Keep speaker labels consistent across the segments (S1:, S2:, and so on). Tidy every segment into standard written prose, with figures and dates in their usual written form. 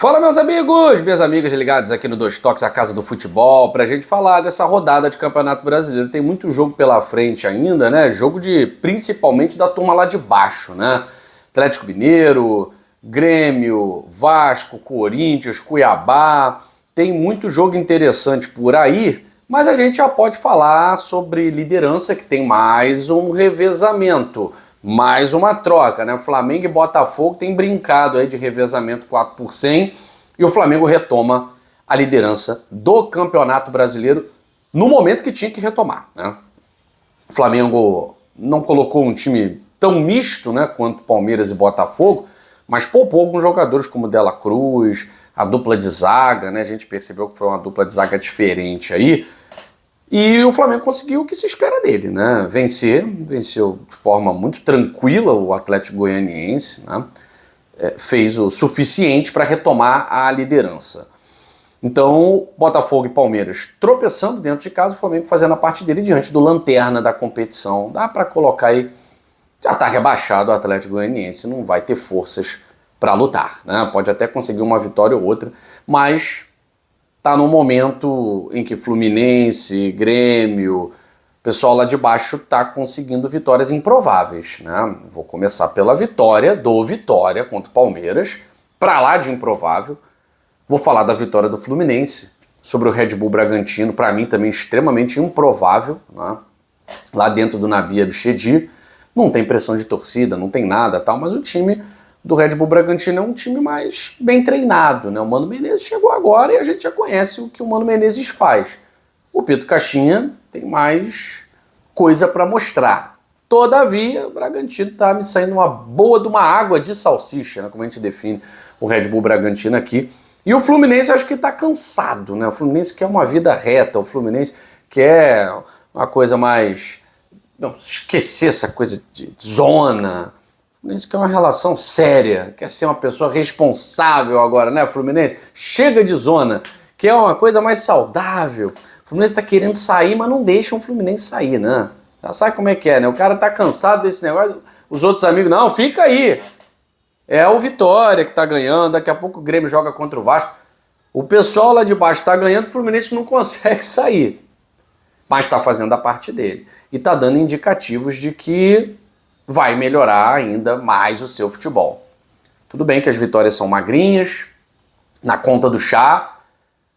S1: Fala, meus amigos, minhas amigas ligadas aqui no Dois Toques, a casa do futebol, pra gente falar dessa rodada de Campeonato Brasileiro. Tem muito jogo pela frente ainda, né? Jogo principalmente da turma lá de baixo, né? Atlético Mineiro, Grêmio, Vasco, Corinthians, Cuiabá. Tem muito jogo interessante por aí, mas a gente já pode falar sobre liderança, que tem mais um revezamento. Mais uma troca, né? Flamengo e Botafogo tem brincado aí de revezamento 4 por 100 e o Flamengo retoma a liderança do Campeonato Brasileiro no momento que tinha que retomar, né? O Flamengo não colocou um time tão misto, né, quanto Palmeiras e Botafogo, mas poupou alguns jogadores como Dela Cruz, a dupla de zaga, né? A gente percebeu que foi uma dupla de zaga diferente aí. E o Flamengo conseguiu o que se espera dele, né? Venceu de forma muito tranquila o Atlético Goianiense, né? Fez o suficiente para retomar a liderança. Então, Botafogo e Palmeiras tropeçando dentro de casa, o Flamengo fazendo a parte dele diante do lanterna da competição. Dá para colocar aí, já está rebaixado o Atlético Goianiense, não vai ter forças para lutar, né? Pode até conseguir uma vitória ou outra, mas tá num momento em que Fluminense, Grêmio, pessoal lá de baixo tá conseguindo vitórias improváveis, né? Vou começar pela Vitória contra o Palmeiras, pra lá de improvável. Vou falar da vitória do Fluminense sobre o Red Bull Bragantino, pra mim também extremamente improvável, né? Lá dentro do Nabi Abichedi, não tem pressão de torcida, não tem nada tal, mas o time do Red Bull Bragantino é um time mais bem treinado, né? O Mano Menezes chegou agora e a gente já conhece o que o Mano Menezes faz. O Pedro Caixinha tem mais coisa para mostrar. Todavia, o Bragantino tá me saindo uma boa de uma água de salsicha, né? Como a gente define o Red Bull Bragantino aqui. E o Fluminense acho que tá cansado, né? O Fluminense quer uma vida reta, o Fluminense quer uma coisa mais... Não, esquecer essa coisa de zona. Fluminense quer uma relação séria, quer ser uma pessoa responsável agora, né, Fluminense? Chega de zona, quer uma coisa mais saudável. O Fluminense tá querendo sair, mas não deixam o Fluminense sair, né? Já sabe como é que é, né? O cara tá cansado desse negócio, os outros amigos, não, fica aí. É o Vitória que tá ganhando, daqui a pouco o Grêmio joga contra o Vasco. O pessoal lá de baixo tá ganhando, o Fluminense não consegue sair. Mas tá fazendo a parte dele. E tá dando indicativos de que vai melhorar ainda mais o seu futebol. Tudo bem que as vitórias são magrinhas, na conta do chá,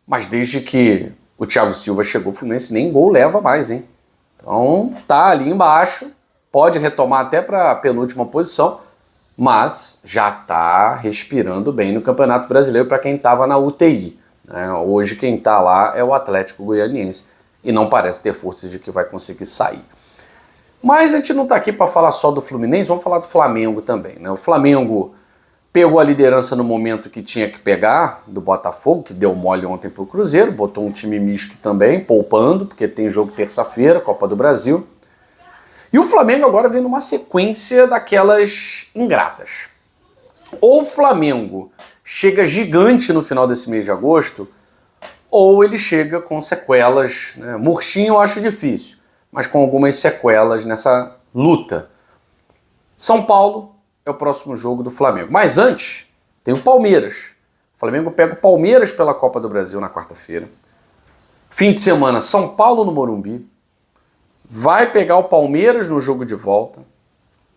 S1: mas desde que o Thiago Silva chegou, o Fluminense nem gol leva mais, hein? Então tá ali embaixo, pode retomar até para a penúltima posição, mas já tá respirando bem no Campeonato Brasileiro para quem estava na UTI, né? Hoje quem tá lá é o Atlético Goianiense e não parece ter forças de que vai conseguir sair. Mas a gente não está aqui para falar só do Fluminense, vamos falar do Flamengo também, né? O Flamengo pegou a liderança no momento que tinha que pegar, do Botafogo, que deu mole ontem para o Cruzeiro, botou um time misto também, poupando, porque tem jogo terça-feira, Copa do Brasil. E o Flamengo agora vem numa sequência daquelas ingratas. Ou o Flamengo chega gigante no final desse mês de agosto, ou ele chega com sequelas, né? Murchinho eu acho difícil, mas com algumas sequelas nessa luta. São Paulo é o próximo jogo do Flamengo. Mas antes, tem o Palmeiras. O Flamengo pega o Palmeiras pela Copa do Brasil na quarta-feira. Fim de semana, São Paulo no Morumbi. Vai pegar o Palmeiras no jogo de volta,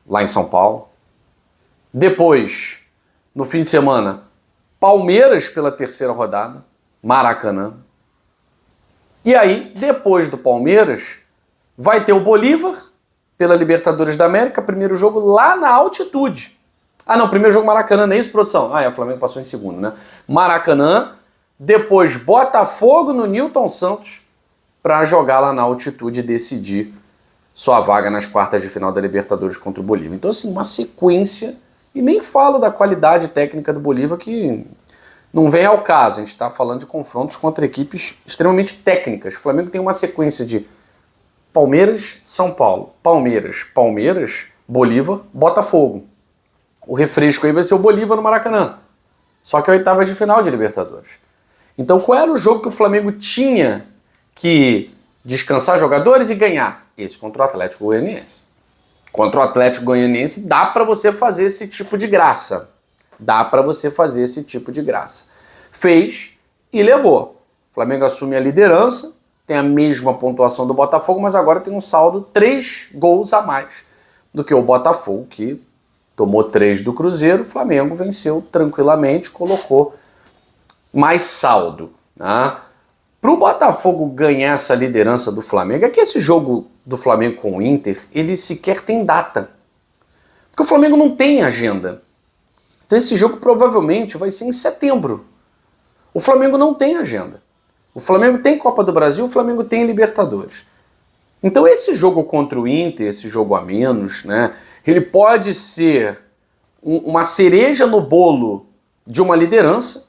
S1: lá em São Paulo. Depois, no fim de semana, Palmeiras pela terceira rodada, Maracanã. E aí, depois do Palmeiras, vai ter o Bolívar pela Libertadores da América, primeiro jogo lá na altitude. Ah não, primeiro jogo Maracanã, nem isso, produção? Ah, o Flamengo passou em segundo, né? Maracanã, depois Botafogo no Newton Santos, para jogar lá na altitude e decidir sua vaga nas quartas de final da Libertadores contra o Bolívar. Então assim, uma sequência, e nem falo da qualidade técnica do Bolívar, que não vem ao caso, a gente está falando de confrontos contra equipes extremamente técnicas. O Flamengo tem uma sequência de Palmeiras, São Paulo, Palmeiras, Bolívar, Botafogo. O refresco aí vai ser o Bolívar no Maracanã. Só que é oitavas de final de Libertadores. Então qual era o jogo que o Flamengo tinha que descansar jogadores e ganhar? Esse contra o Atlético Goianiense. Contra o Atlético Goianiense dá para você fazer esse tipo de graça. Dá para você fazer esse tipo de graça. Fez e levou. O Flamengo assume a liderança, tem a mesma pontuação do Botafogo, mas agora tem um saldo 3 gols a mais do que o Botafogo, que tomou 3 do Cruzeiro. O Flamengo venceu tranquilamente, colocou mais saldo. Tá? Para o Botafogo ganhar essa liderança do Flamengo, é que esse jogo do Flamengo com o Inter, ele sequer tem data. Porque o Flamengo não tem agenda. Então esse jogo provavelmente vai ser em setembro. O Flamengo não tem agenda. O Flamengo tem Copa do Brasil, o Flamengo tem Libertadores. Então esse jogo contra o Inter, esse jogo a menos, né, ele pode ser uma cereja no bolo de uma liderança,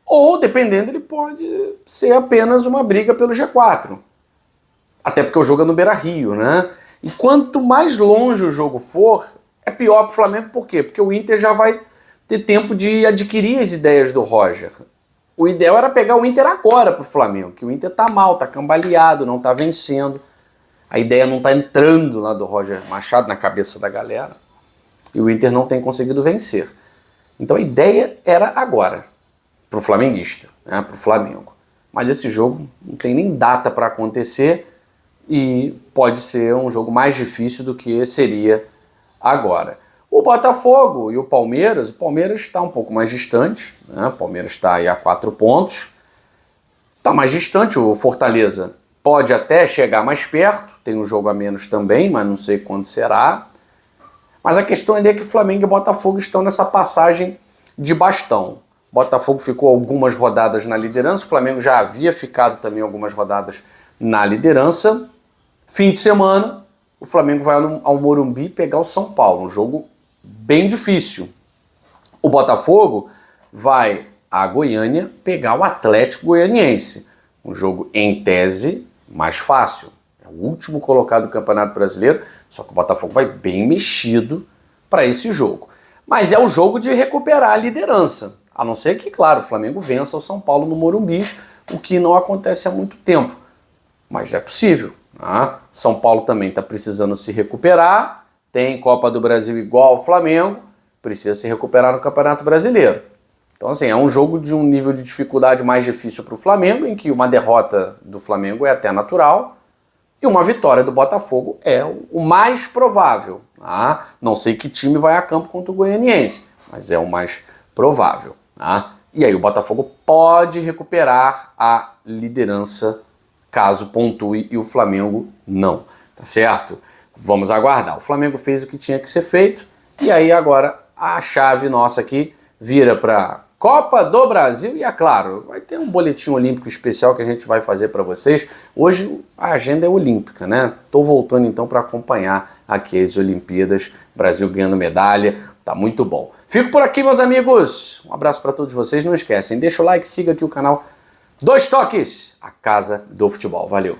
S1: ou, dependendo, ele pode ser apenas uma briga pelo G4. Até porque o jogo é no Beira-Rio, né? E quanto mais longe o jogo for, é pior para o Flamengo. Por quê? Porque o Inter já vai ter tempo de adquirir as ideias do Roger. O ideal era pegar o Inter agora para o Flamengo, que o Inter tá mal, tá cambaleado, não tá vencendo. A ideia não tá entrando lá do Roger Machado na cabeça da galera. E o Inter não tem conseguido vencer. Então a ideia era agora, para o flamenguista, né, para o Flamengo. Mas esse jogo não tem nem data para acontecer e pode ser um jogo mais difícil do que seria agora. O Botafogo e o Palmeiras está um pouco mais distante, né? O Palmeiras está aí a 4 pontos, está mais distante. O Fortaleza pode até chegar mais perto, tem um jogo a menos também, mas não sei quando será. Mas a questão é que o Flamengo e o Botafogo estão nessa passagem de bastão. O Botafogo ficou algumas rodadas na liderança, o Flamengo já havia ficado também algumas rodadas na liderança. Fim de semana, o Flamengo vai ao Morumbi pegar o São Paulo, um jogo bem difícil. O Botafogo vai a Goiânia pegar o Atlético Goianiense, um jogo em tese mais fácil. É o último colocado do Campeonato Brasileiro, só que o Botafogo vai bem mexido para esse jogo. Mas é o jogo de recuperar a liderança. A não ser que, claro, o Flamengo vença o São Paulo no Morumbi, o que não acontece há muito tempo. Mas é possível. Tá? São Paulo também está precisando se recuperar, tem Copa do Brasil igual ao Flamengo, precisa se recuperar no Campeonato Brasileiro. Então, assim, é um jogo de um nível de dificuldade mais difícil para o Flamengo, em que uma derrota do Flamengo é até natural, e uma vitória do Botafogo é o mais provável. Tá? Não sei que time vai a campo contra o Goianiense, mas é o mais provável. Tá? E aí o Botafogo pode recuperar a liderança caso pontue e o Flamengo não. Tá certo? Vamos aguardar. O Flamengo fez o que tinha que ser feito e aí agora a chave nossa aqui vira para Copa do Brasil e, é claro, vai ter um boletim olímpico especial que a gente vai fazer para vocês. Hoje a agenda é olímpica, né? Tô voltando então para acompanhar aqui as Olimpíadas, Brasil ganhando medalha, tá muito bom. Fico por aqui, meus amigos. Um abraço para todos vocês. Não esquecem, deixa o like, siga aqui o canal Dois Toques, a Casa do Futebol. Valeu!